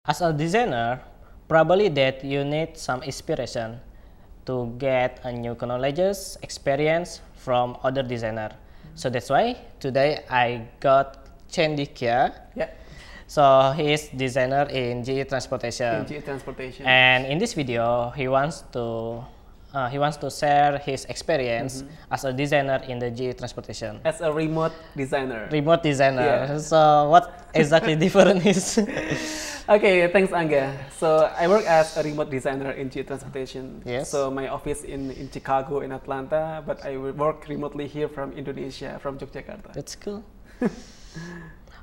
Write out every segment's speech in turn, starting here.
As a designer, probably that you need some inspiration to get a new knowledge, experience from other designer. So that's why today I got Cendhika. Yeah. So he is designer in GE Transportation. In GE Transportation. And in this video, he wants to share his experience as a designer in the GE Transportation. As a remote designer. Remote designer. Yeah. So what exactly different is? Okay, thanks Angga. So I work as a remote designer in GE Transportation. Yes. So my office in Chicago, in Atlanta, but I work remotely here from Indonesia, from Yogyakarta. That's cool.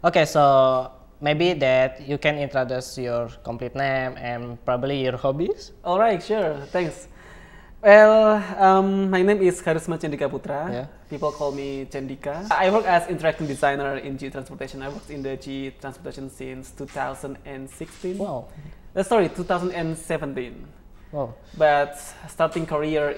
Okay, so maybe that you can introduce your complete name and probably your hobbies. All right, sure, thanks. Well, my name is Kharisma Cendhika Putra. Yeah. People call me Cendhika. I work as interactive designer in GE Transportation. I worked in the GE Transportation since 2016. Wow. Sorry, 2017. Wow. But starting career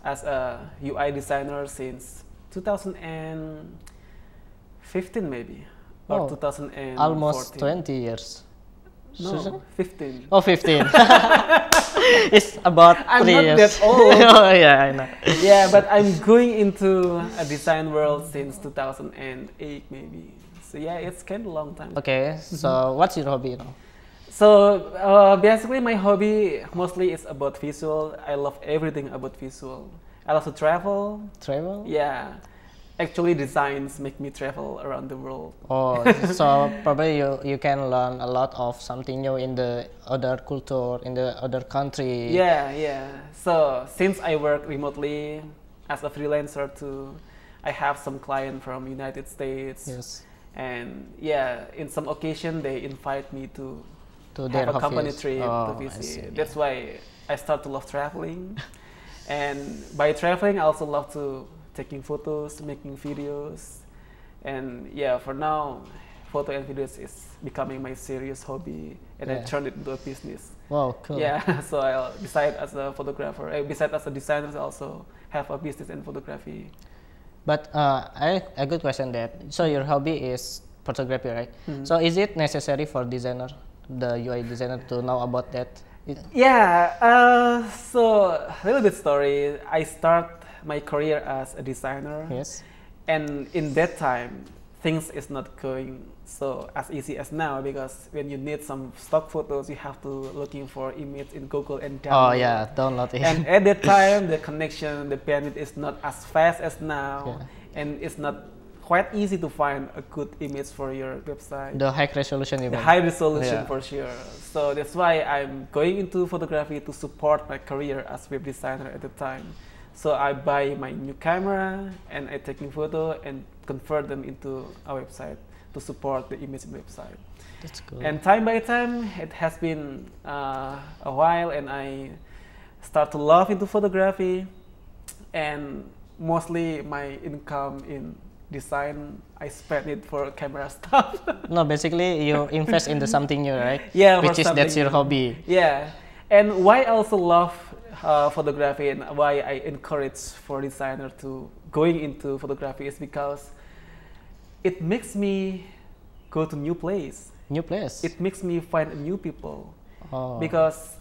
as a UI designer since 2015 maybe, or Wow. 2014. Almost 20 years. No, 15. Oh, 15. It's about I'm 3 not years. that old. Oh, yeah, I know. Yeah, but I'm going into a design world since 2008 maybe. So yeah, it's kind of a long time. Okay, so what's your hobby now? So basically my hobby mostly is about visual. I love everything about visual. I love to travel. Travel? Yeah. Actually, designs make me travel around the world. Oh, so probably you can learn a lot of something new in the other culture, in the other country. Yeah, yeah. So since I work remotely as a freelancer too, I have some clients from United States. Yes. And yeah, in some occasion they invite me to their have a company office. trip Oh, to I see, visit. yeah. That's why I start to love traveling. And by traveling, I also love to taking photos, making videos. And yeah, for now, photo and videos is becoming my serious hobby, and I Yeah. turned it into a business. Wow, cool. Yeah, so I decided as a photographer, besides as a designer, I also have a business in photography. But a good question that, so your hobby is photography, right? So is it necessary for designer, the UI designer, to know about that? Yeah, so a little bit story. I start my career as a designer. Yes. And in that time, things is not going so as easy as now, because when you need some stock photos, you have to looking for image in Google and download. Oh yeah, download it. And at that time, the connection, the bandwidth is not as fast as now, Yeah. and it's not quite easy to find a good image for your website. The high resolution even. The high resolution, Yeah. for sure. So that's why I'm going into photography to support my career as web designer at the time. So I buy my new camera and I taking photo and convert them into a website to support the image website. That's cool. And time by time, it has been a while, and I start to love into photography, and mostly my income in design, I spend it for camera stuff. No, basically you invest into something new, right? Yeah, which is that's your new. hobby. Yeah, and why I also love photography, and why I encourage for designer to going into photography, is because it makes me go to new place. New place. It makes me find new people. Oh. Because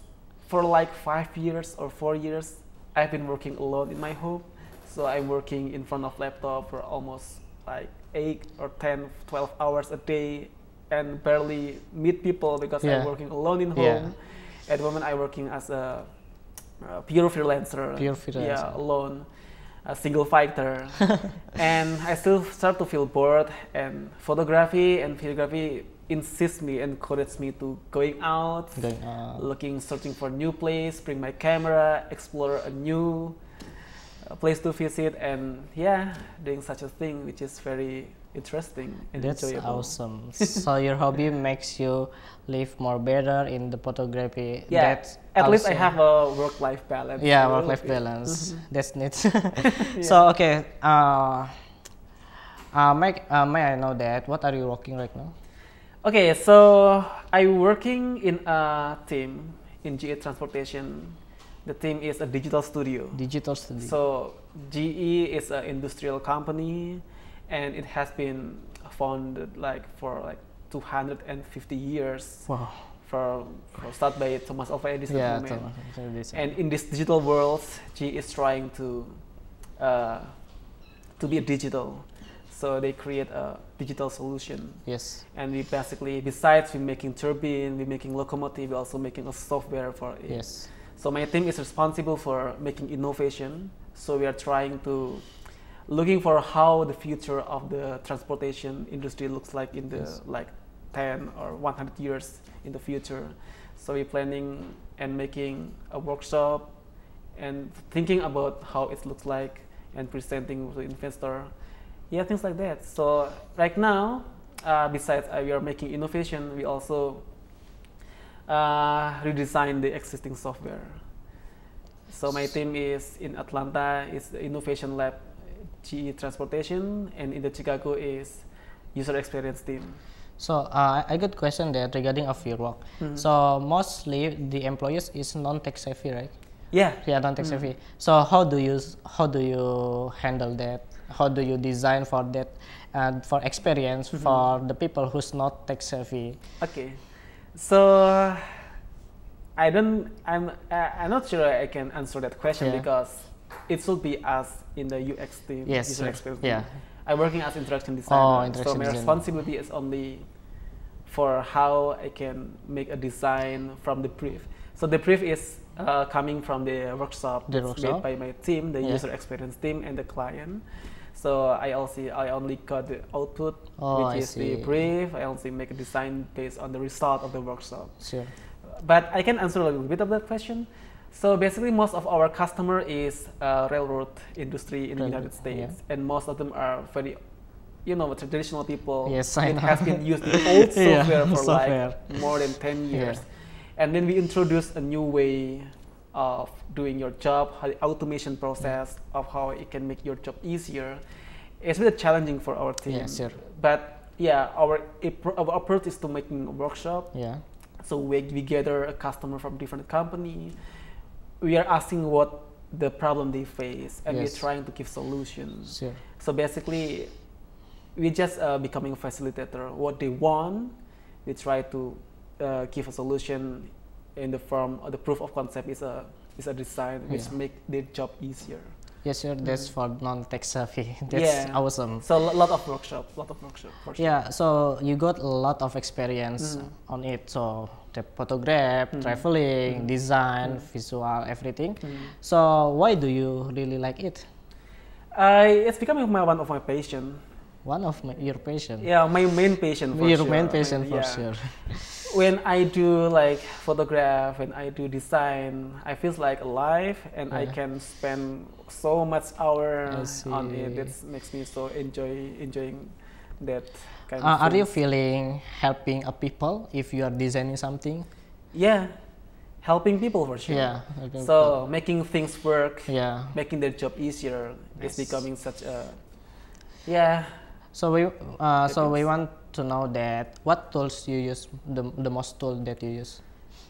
for like 5 years or 4 years, I've been working alone in my home. So I'm working in front of laptop for almost like 8 or 10, 12 hours a day, and barely meet people because I'm working alone in home. At the moment, I'm working as a pure freelancer. Pure freelancer. Yeah, alone, a single fighter. And I still start to feel bored, and photography and videography insist me, encourage me to going out, searching for new place, bring my camera, explore a new place to visit, and yeah, doing such a thing, which is very interesting and enjoyable. That's awesome. So your hobby makes you live more better in the photography. Yeah, That's at least I awesome. have a work-life balance. Yeah, work-life balance. That's neat. So okay, may I know that what are you working right now? Okay, so I'm working in a team in GE Transportation. The team is a digital studio. Digital studio. So GE is an industrial company, and it has been founded for 250 years. Wow. for start by Thomas Alva Edison. Yeah, and in this digital world, GE is trying to be digital. So they create a digital solution. Yes. And we basically, besides we making turbine, we making locomotive, we also making a software for it. Yes. So my team is responsible for making innovation. So we are trying to looking for how the future of the transportation industry looks like in the like 10 or 100 years in the future. So we're planning and making a workshop and thinking about how it looks like and presenting to the investor. Yeah, things like that. So right now, besides we are making innovation, we also redesign the existing software. So my team is in Atlanta, is the innovation lab, GE Transportation, and in the Chicago is user experience team. So I got a question there regarding of your work. So mostly the employees is non-tech savvy, right? Yeah. Yeah, non-tech savvy. So how do you handle that? How do you design for that and for experience for the people who's not tech savvy? Okay, so I'm not sure I can answer that question because it should be us in the UX team, user experience team. I'm working as interaction designer, so my responsibility is only for how I can make a design from the brief. So the brief is coming from the workshop made by my team, the user experience team, and the client. So I only got the output, which is the brief. I also make a design based on the result of the workshop. Sure. But I can answer a little bit of that question. So basically, most of our customer is railroad industry in the United States, and most of them are very, traditional people. Yes, I know. It has been used in old software for like more than 10 years. And then we introduced a new way of doing your job, how the automation process of how it can make your job easier. It's really challenging for our team. Yeah, sure. But yeah, our approach is to making a workshop. Yeah. So we gather a customer from different company. We are asking what the problem they face, and we're trying to give solutions. Sure. So basically, we just becoming a facilitator. What they want, we try to give a solution in the form of the proof of concept is a design which make their job easier. Yes, sir. That's for non-tech savvy. That's awesome. So a lot of workshop. For sure. Yeah. So you got a lot of experience on it. So the photograph, traveling, design, visual, everything. So why do you really like it? It's becoming one of my passion. One of your passion. Yeah, my main passion. For your sure. main passion for sure. When I do like photograph, when I do design, I feel like alive, and I can spend so much hours on it. That makes me so enjoying that kind of Are you feeling helping a people if you are designing something? Yeah, helping people for sure. Yeah. So making things work, making their job easier is becoming such a So we want to know that what tools you use, the most tool that you use.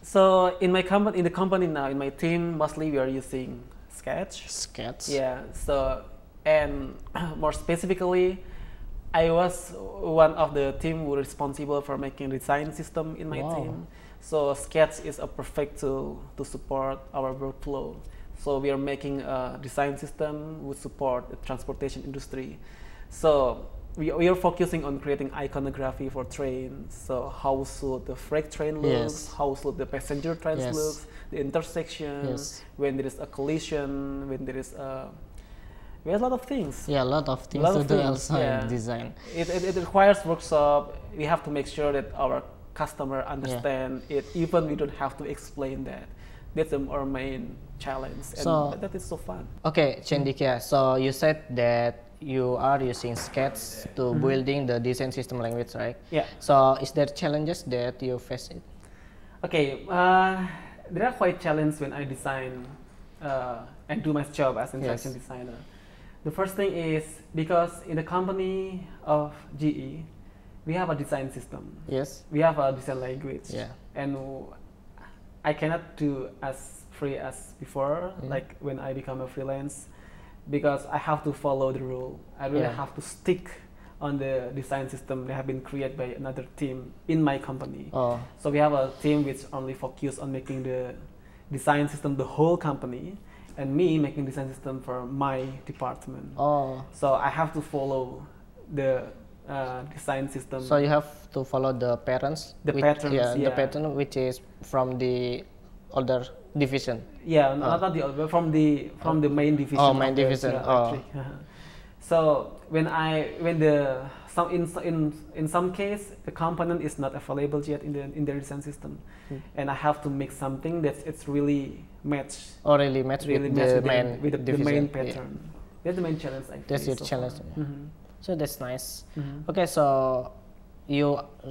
So in the company now, in my team, mostly we are using Sketch. Yeah. So, and more specifically, I was one of the team who responsible for making design system in my team. So Sketch is a perfect tool to support our workflow. So we are making a design system which support the transportation industry. So we are focusing on creating iconography for trains. So how should the freight train look? How should the passenger trains look? The intersection, when there is a collision, when there is we have a lot of things. Yeah, a lot of things to do also in design. It requires workshop. We have to make sure that our customer understand it, even we don't have to explain that. That's our main challenge, and that is so fun. Okay, Cendhika, so you said that you are using Sketch to building the design system language, right? Yeah. So is there challenges that you face it? Okay, there are quite challenges when I design and do my job as an interaction designer. The first thing is because in the company of GE, we have a design system. Yes. We have a design language. Yeah. And I cannot do as free as before, like when I become a freelance, because I have to follow the rule. I really have to stick on the design system that have been created by another team in my company. Oh. So we have a team which only focus on making the design system the whole company, and me making design system for my department. Oh. So I have to follow the design system. So you have to follow the patterns. The patterns, yeah, the pattern which is from the other division. Yeah, not the other, from the main division. Oh, main division. So in some case the component is not available yet in the design system, and I have to make something that it's really match. Or really match with the main pattern. Yeah. That's the main challenge. That's your challenge. So that's nice. Okay, so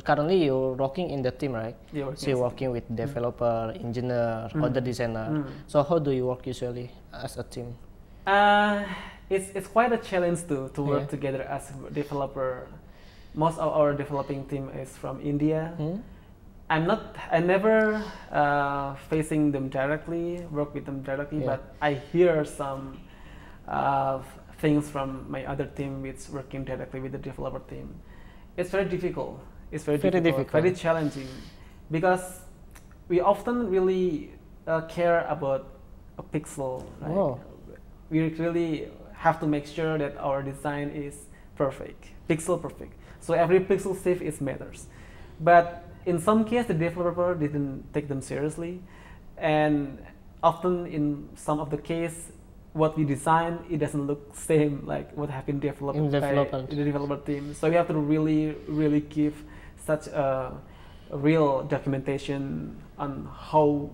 currently you're working in the team, right? Yeah, so you're working with developer, engineer, other designer. So how do you work usually as a team? It's quite a challenge to work together as a developer. Most of our developing team is from India. I never facing them directly, work with them directly, but I hear some things from my other team which working directly with the developer team. It's very difficult. It's very difficult, very challenging, because we often really care about a pixel. Right? Oh. We really have to make sure that our design is perfect, pixel perfect. So every pixel shift is matters. But in some cases, the developer didn't take them seriously, and often in some of the case, what we design, it doesn't look same like what have been developed by the developer team. So we have to really give such a real documentation on how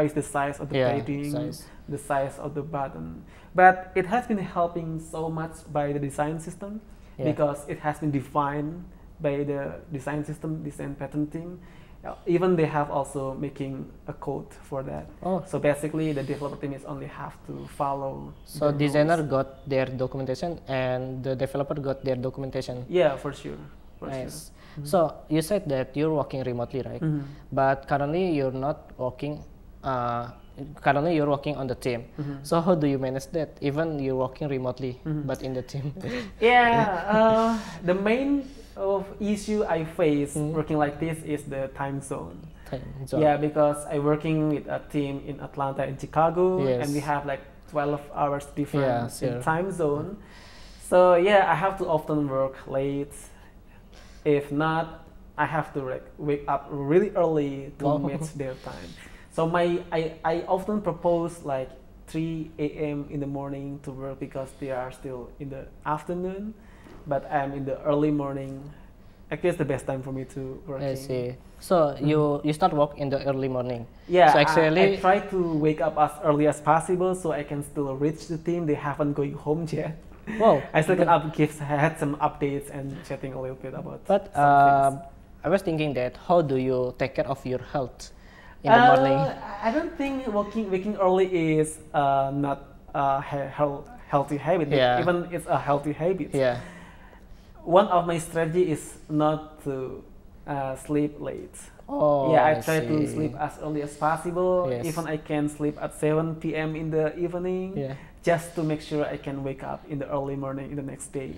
is the size of the padding, the size of the button. But it has been helping so much by the design system, because it has been defined by the design system, design pattern team. Even they have also making a code for that. Oh. So basically the developer team is only have to follow. So designer got their documentation and the developer got their documentation. Yeah, for sure. Nice. So you said that you're working remotely, right? But currently you're not working. Currently you're working on the team. So how do you manage that? Even you're working remotely, but in the team. The main issue I face working like this is the time zone. Yeah, because I'm working with a team in Atlanta and Chicago, and we have like 12 hours difference in time zone. So yeah, I have to often work late. If not, I have to wake up really early to match their time. So I often propose like 3 a.m. in the morning to work because they are still in the afternoon, but I'm in the early morning. Actually, it's the best time for me to work. I see. So you start work in the early morning. Yeah, so actually I try to wake up as early as possible so I can still reach the team. They haven't going home yet. Wow. I still can had some updates and chatting a little bit about. But I was thinking that how do you take care of your health in the morning? I don't think waking early is not a healthy habit. Even it's a healthy habit. Yeah. One of my strategy is not to sleep late. Oh, yeah, I try to sleep as early as possible. Yes. Even I can sleep at 7 p.m. in the evening, just to make sure I can wake up in the early morning in the next day,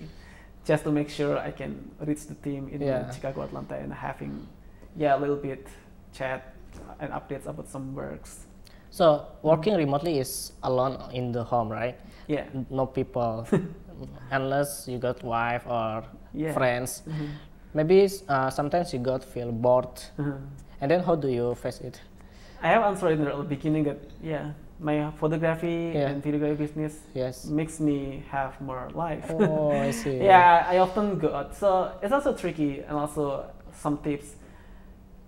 just to make sure I can reach the team in Chicago, Atlanta, and having a little bit chat and updates about some works. So working remotely is alone in the home, right? Yeah. No people, unless you got wife or friends. Maybe sometimes you feel bored, and then how do you face it? I have answered in the beginning that my photography and videography business makes me have more life. Oh, I see. I often go out, so it's also tricky, and also some tips.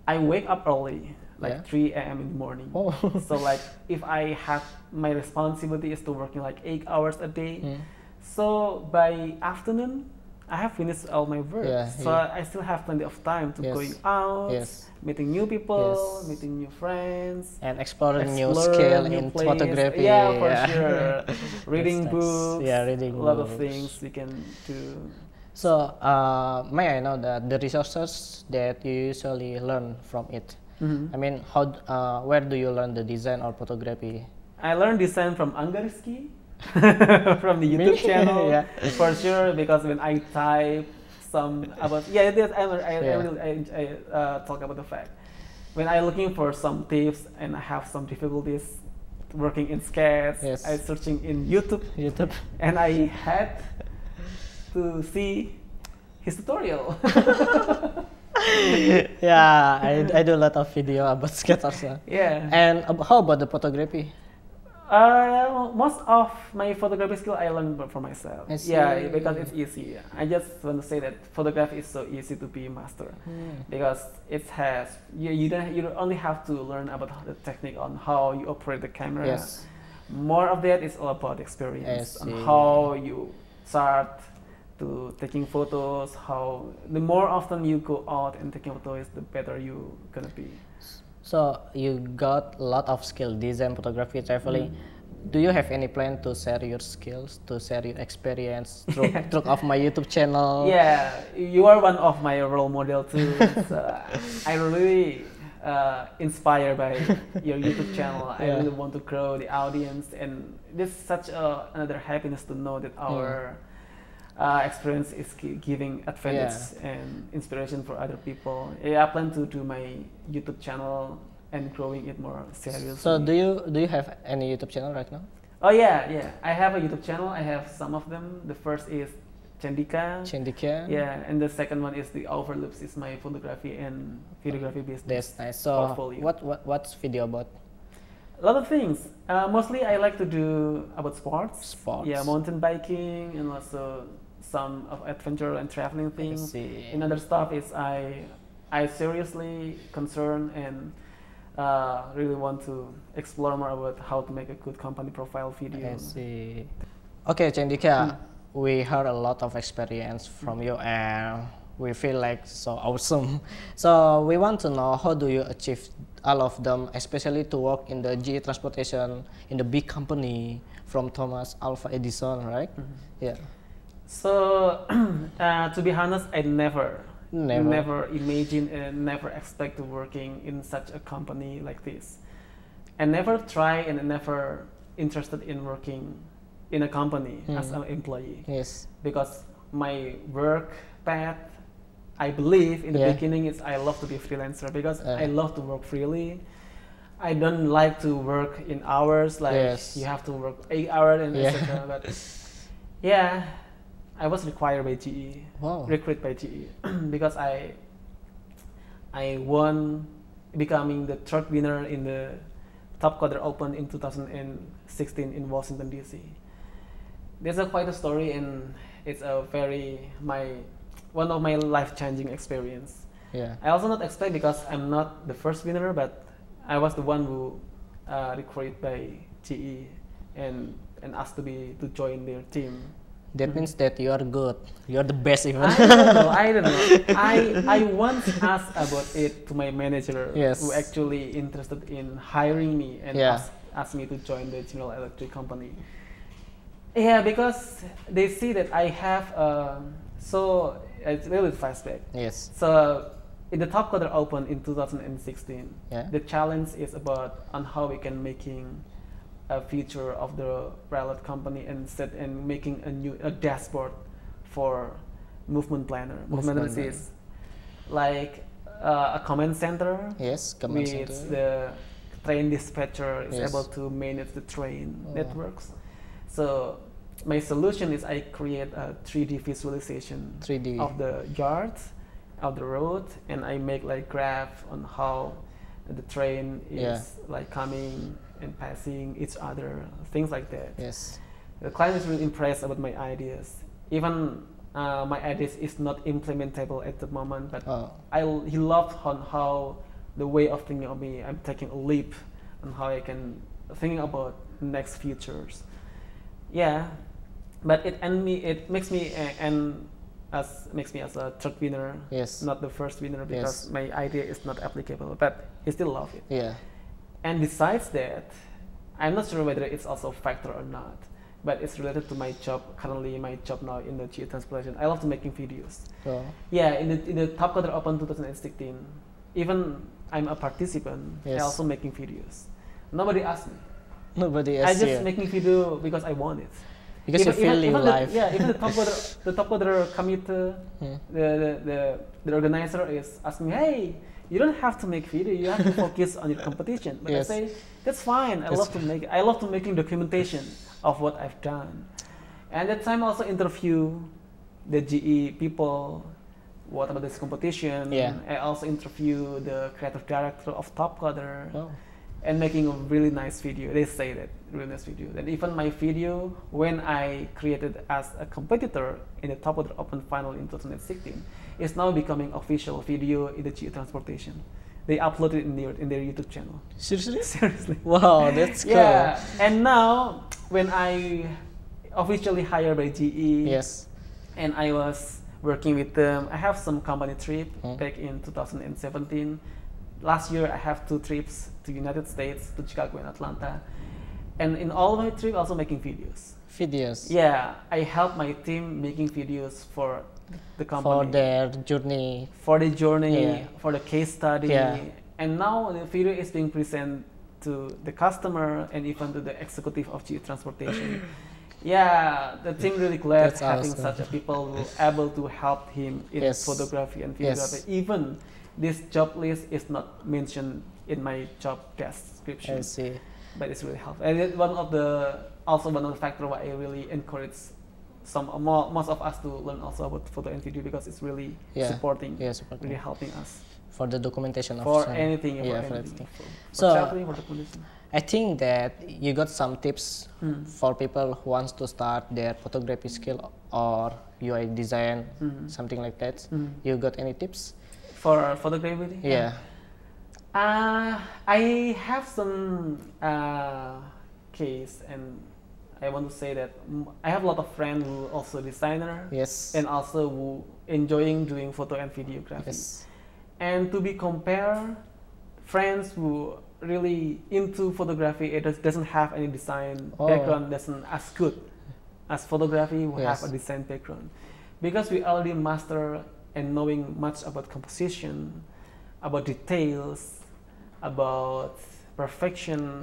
I wake up early, like 3 a.m. in the morning. Oh. So like if I have my responsibility is to working like 8 hours a day, so by afternoon I have finished all my work. So I still have plenty of time to going out, meeting new people, meeting new friends, and exploring new skill in photography. Yeah, for sure. Reading books. Reading a lot of things we can do. So may I know the resources that you usually learn from it? I mean, where do you learn the design or photography? I learned design from Angga Risky. From the YouTube channel, for sure, because when I type some about I talk about the fact when I looking for some tips and I have some difficulties working in Sketch, Yes. I searching in YouTube, and I had to see his tutorial. Yeah, I do a lot of video about sketch also. Yeah. And how about the photography? Most of my photography skill I learned for myself. Yeah, because it's easy. I just want to say that photography is so easy to be master because it has you only have to learn about the technique on how you operate the camera. Yes. More of that is all about experience on how you start to taking photos. How the more often you go out and taking photos, the better you gonna be. So you got a lot of skill, design, photography, traveling. Do you have any plan to share your skills, to share your experience through of my YouTube channel? Yeah, you are one of my role model too. So I really inspired by your YouTube channel. I really want to grow the audience, and this is such another happiness to know that our experience is giving advantage and inspiration for other people. Yeah, I plan to do my YouTube channel and growing it more seriously. So do you have any YouTube channel right now? Oh yeah. I have a YouTube channel. I have some of them. The first is Cendhika. Yeah, and the second one is the Overloops. Is my photography and videography business. That's nice. So portfolio. what's video about? A lot of things. Mostly I like to do about sports. Yeah, mountain biking and also some of adventure and traveling things. And other stuff is I seriously concerned and really want to explore more about how to make a good company profile video. I see. Okay, Cendhika, we heard a lot of experience from you and we feel like so awesome. So we want to know how do you achieve all of them, especially to work in the GE Transportation in the big company from Thomas Alva Edison, right? Yeah. So to be honest, I never imagine and never expect to working in such a company like this. I never try and never interested in working in a company as an employee. Yes. Because my work path, I believe in the beginning is I love to be a freelancer because I love to work freely. I don't like to work in hours like you have to work 8 hours and etc. But yeah, I was required by GE, recruited by GE because I won becoming the third winner in the Top Coder Open in 2016 in Washington DC. There's quite a story and it's a one of my life-changing experience. Yeah. I also not expect because I'm not the first winner, but I was the one who recruited by GE and asked to join their team. That means that you are good. You are the best even. I don't know. I once asked about it to my manager who actually interested in hiring me and asked me to join the General Electric company. Yeah, because they see that I have so it's really flashback. Yes. So in the Top Coder Open in 2016, the challenge is about on how we can making a feature of the railroad company and making a dashboard for movement planner. Movement planner is like a command center. Yes, command center. The train dispatcher is able to manage the train networks. So my solution is I create a 3D visualization of the yards, of the road, and I make like graph on how the train is like coming and passing each other, things like that. Yes. The client is really impressed about my ideas. Even my ideas is not implementable at the moment, but he loved on how the way of thinking of me. I'm taking a leap on how I can thinking about next futures. Yeah, but it makes me as a third winner, not the first winner because my idea is not applicable. But he still loves it. Yeah. And besides that, I'm not sure whether it's also a factor or not, but it's related to my job. Currently, my job now in the GE Transportation, I love to making videos. Yeah, in the Top Coder Open 2016, even I'm a participant, I also making videos. Nobody asked me. Nobody asked I just making video because I want it. Because you feel you live. Even the top coder committee, the organizer is asking me, hey, you don't have to make video, you have to focus on your competition. But I say, that's fine. I love to making documentation of what I've done. And that time I also interview the GE people. What about this competition? I also interview the creative director of Top Coder. Wow. And making a really nice video. They say that really nice video. And even my video, when I created as a competitor in the Top Coder Open Final in 2016, is now becoming official video in the GE Transportation. They uploaded it in their YouTube channel. Seriously? Seriously. Wow, that's cool. Yeah. And now when I officially hired by GE, and I was working with them, I have some company trip back in 2017. Last year I have 2 trips to United States, to Chicago and Atlanta. And in all my trips also making videos. Videos? Yeah, I help my team making videos for the company. For their journey. For the journey, for the case study. And now the video is being presented to the customer and even to the executive of GE Transportation. The team really glad That's having awesome. such a people who able to help him in photography and videography. Even this job list is not mentioned in my job description. I see. But it's really helpful. And one of the factors why I really encourage most of us to learn also about photo and video, because it's really supporting, really helping us. For the documentation for of anything. So I think that you got some tips for people who wants to start their photography skill or UI design, something like that. You got any tips? For photography? I have some case, and I want to say that I have a lot of friends who are also designer, and also who enjoying doing photo and videography. And to be compared, friends who really into photography, it doesn't have any design background, doesn't as good as photography who have a design background, because we already master and knowing much about composition, about details, about perfection.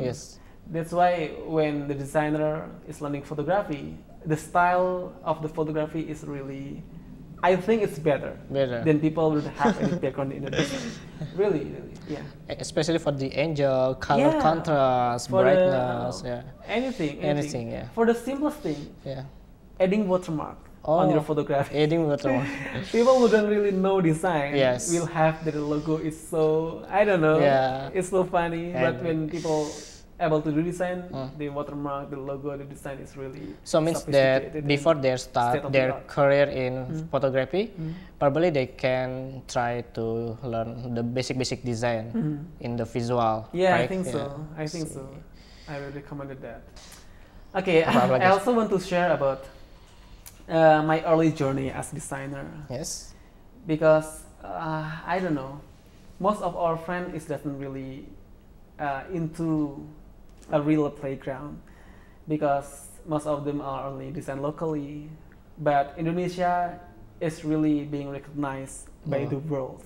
That's why when the designer is learning photography, the style of the photography is really, I think it's better than people who have any background in the design. Really, Especially for the angel, color contrast, brightness, anything. For the simplest thing, adding watermark on your photography. Adding watermark. People who don't really know design will have that the logo is so, I don't know, it's so funny. But when people able to do design, the watermark, the logo, the design is really means that before they start their career in photography, probably they can try to learn the basic design in the visual. I think so. I think so. I would recommend that. Okay, I also want to share about my early journey as designer. Because I don't know, most of our friends is doesn't really into a real playground, because most of them are only design locally, but Indonesia is really being recognized by the world.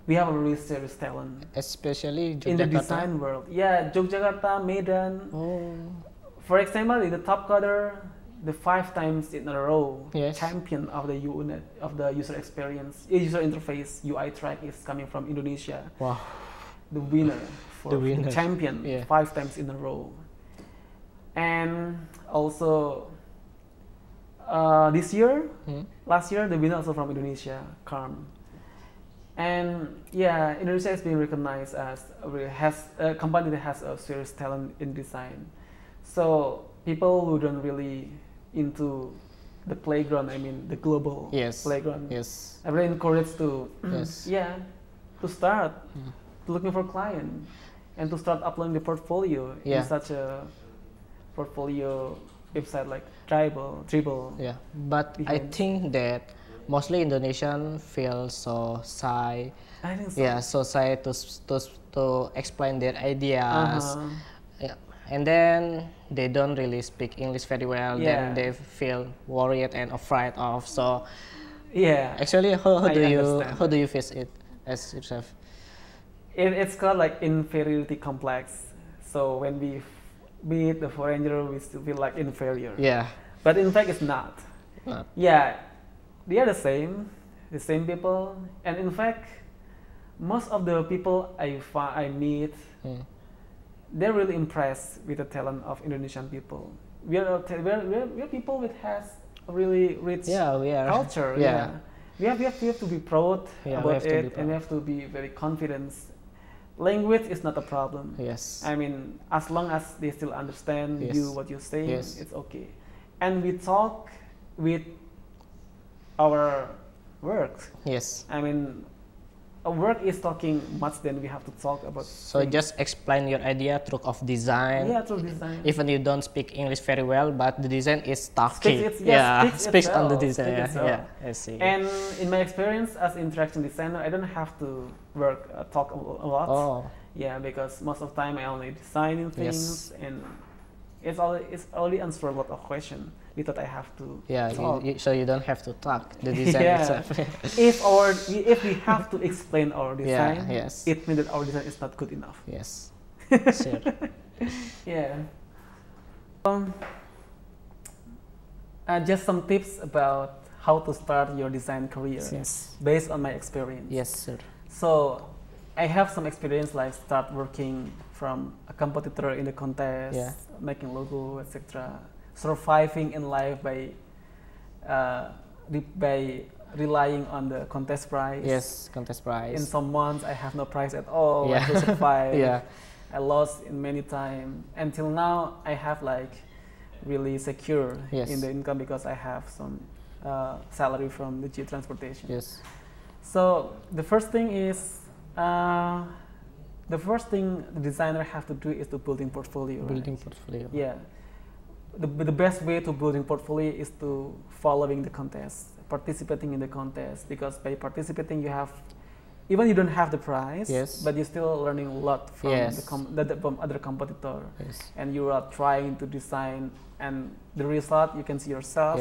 We have a really serious talent, especially Yogyakarta. In the design world. Yogyakarta, Medan. For example, in the Top Coder, the 5 times in a row champion of the unit of the user experience, user interface UI track is coming from Indonesia. Wow. The winner for the champion 5 times in a row. And also this year, last year, the winner also from Indonesia, Karm. And Indonesia is being recognized as a company that has a serious talent in design. So people who don't really into the playground, I mean the global playground, I really encourage to to start looking for client and to start uploading the portfolio in such a portfolio website like Dribble. But I think that mostly Indonesian feel so shy. I think so. So shy to explain their ideas. And then they don't really speak English very well. Then they feel worried and afraid of. So actually, how do you face it as yourself? It's called like inferiority complex. So when we meet the foreigner, we still feel like inferior. But in fact, it's not. Yeah, they are the same people, and in fact, most of the people I meet, they're really impressed with the talent of Indonesian people. We're people with has a really rich culture. Yeah. We have to be proud about it, and we have to be very confident. Language is not a problem. Yes. I mean, as long as they still understand what you're saying, it's okay. And we talk with our work. Yes. I mean, a work is talking much than we have to talk about. So things. just explain your idea through of design. Yeah, through design. Even you don't speak English very well, but the design is talking. Speaks on the design. Yeah, I see. And in my experience as interaction designer, I don't have to talk a lot. Oh. Yeah, because most of the time I only designing things, and it's already answer a lot of questions without I have to talk. So you don't have to talk the design itself. if we have to explain our design, it means that our design is not good enough. Yes. Sure. Yeah. Just some tips about how to start your design career. Yes. Based on my experience. Yes, sir. So I have some experience, like start working from a competitor in the contest, making logo, etc. Surviving in life by relying on the contest prize. Yes, contest prize. In some months, I have no prize at all. I have to survive. I lost in many times. Until now, I have like really secure in the income because I have some salary from the G transportation. Yes. So the first thing is the designer have to do is to building portfolio. Building portfolio. Yeah. The best way to building portfolio is to following the contest, participating in the contest, because by participating you have, even you don't have the prize, but you're still learning a lot from from other competitor, and you are trying to design, and the result you can see yourself.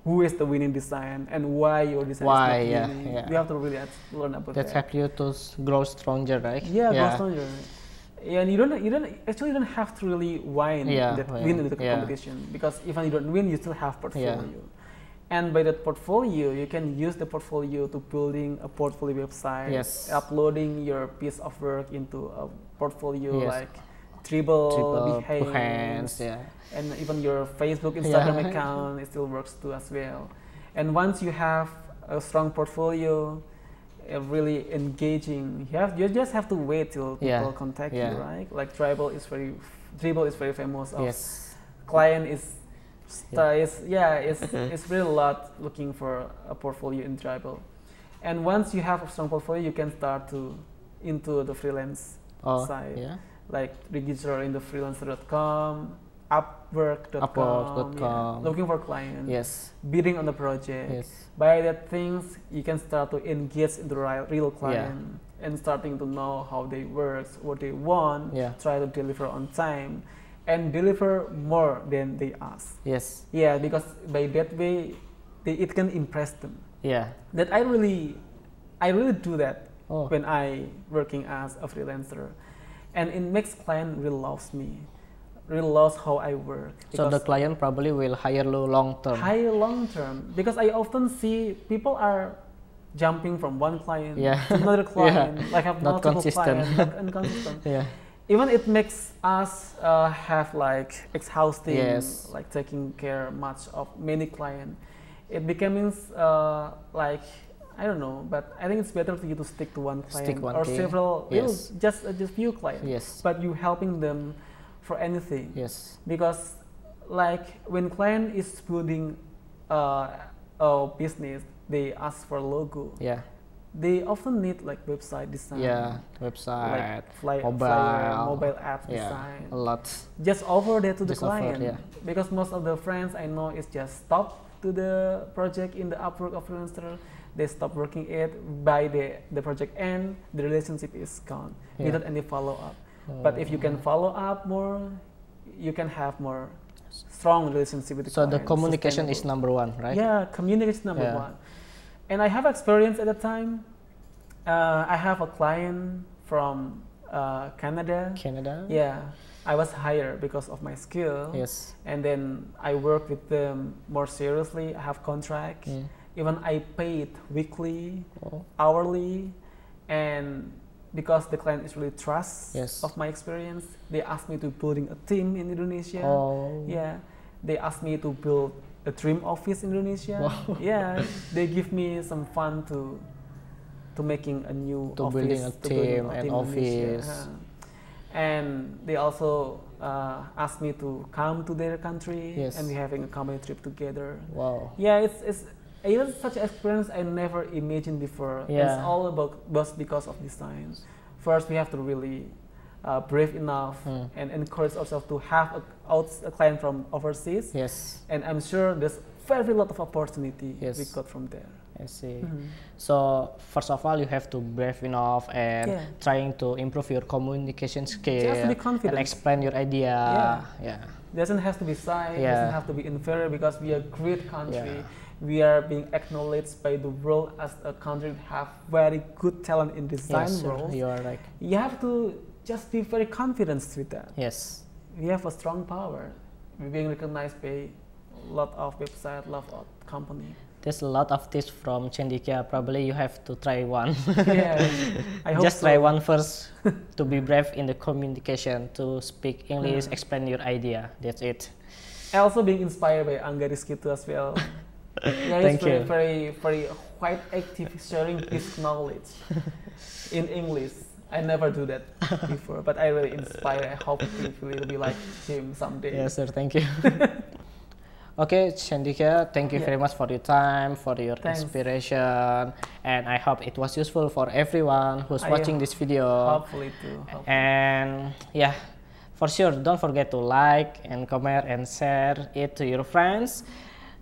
Who is the winning design and why your design is not winning. You have to really learn about that. That helps you to grow stronger, right? Grow stronger. And you don't have to really win in the competition, because even you don't win, you still have portfolio. And by that portfolio, you can use the portfolio to building a portfolio website, uploading your piece of work into a portfolio like dribble, Behance, and even your Facebook, Instagram account, it still works too as well. And once you have a strong portfolio, really engaging, you just have to wait till people contact you, right? Like dribble is very famous. Client is it's really a lot looking for a portfolio in dribble. And once you have a strong portfolio, you can start into the freelance side, like register in the freelancer.com, upwork.com, looking for clients, bidding on the project. By that things, you can start to engage in the real client and starting to know how they work, what they want, try to deliver on time, and deliver more than they ask. Because by that way, it can impress them. That I really do that when I working as a freelancer, and it makes client really loves me. Really loves how I work. So the client probably will hire you long term. Because I often see people are jumping from one client to another client, like have multiple clients, not inconsistent. Even it makes us have like exhausting, like taking care much of many clients. It becomes like, I don't know, but I think it's better for you to stick to one client or several, just few clients. But you helping them for anything. Because like when client is building a business, they ask for logo. They often need like website design. Website, like mobile app design. A lot. Just offer that to the client. Because most of the friends I know is just stop to the project in the Upwork of freelancer. They stop working it, by the project end, the relationship is gone without any follow up. But if you can follow up more, you can have more strong relationship with the client. So the communication is number one, right? Communication is number one. And I have experience at the time. I have a client from Canada. Canada. Yeah, I was hired because of my skill. Yes. And then I work with them more seriously. I have contract. Even I paid weekly, hourly, and because the client is really trust of my experience, they asked me to building a team in Indonesia. Yeah, they asked me to build a dream office in Indonesia. Yeah, they give me some fund to making a new office, building a team and office. And they also asked me to come to their country, and we having a company trip together. Wow. Yeah, it's even such an experience I never imagined before. Yeah. It's all about because of design. First, we have to really brave enough and encourage ourselves to have a client from overseas. Yes. And I'm sure there's very lot of opportunity we got from there. I see. So first of all, you have to brave enough and trying to improve your communication skill. Just to be confident and explain your idea. Doesn't have to be shy. Doesn't have to be inferior, because we are a great country. We are being acknowledged by the world as a country that have very good talent in design roles. You are right. You have to just be very confident with that. Yes. We have a strong power. We're being recognized by a lot of websites, a lot of company. There's a lot of tips from Cendhika. Probably you have to try one. I hope Just so. try one first to be brave in the communication, to speak English, explain your idea. That's it. I also being inspired by Angga Risky too as well. Thank you. Very quite active sharing his knowledge in English. I never do that before, but I really inspire. I hope it will be like him someday. Yes, sir. Thank you. Okay, Cendhika, thank you very much for your time, for your inspiration, and I hope it was useful for everyone who's watching this video. Hopefully too. And yeah, for sure, don't forget to like and comment and share it to your friends.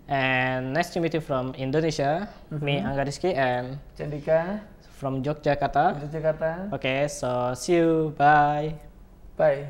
And nice to meet you from Indonesia. Me, Angga Risky, and Cendhika from Yogyakarta. Yogyakarta. Okay, so see you. Bye. Bye.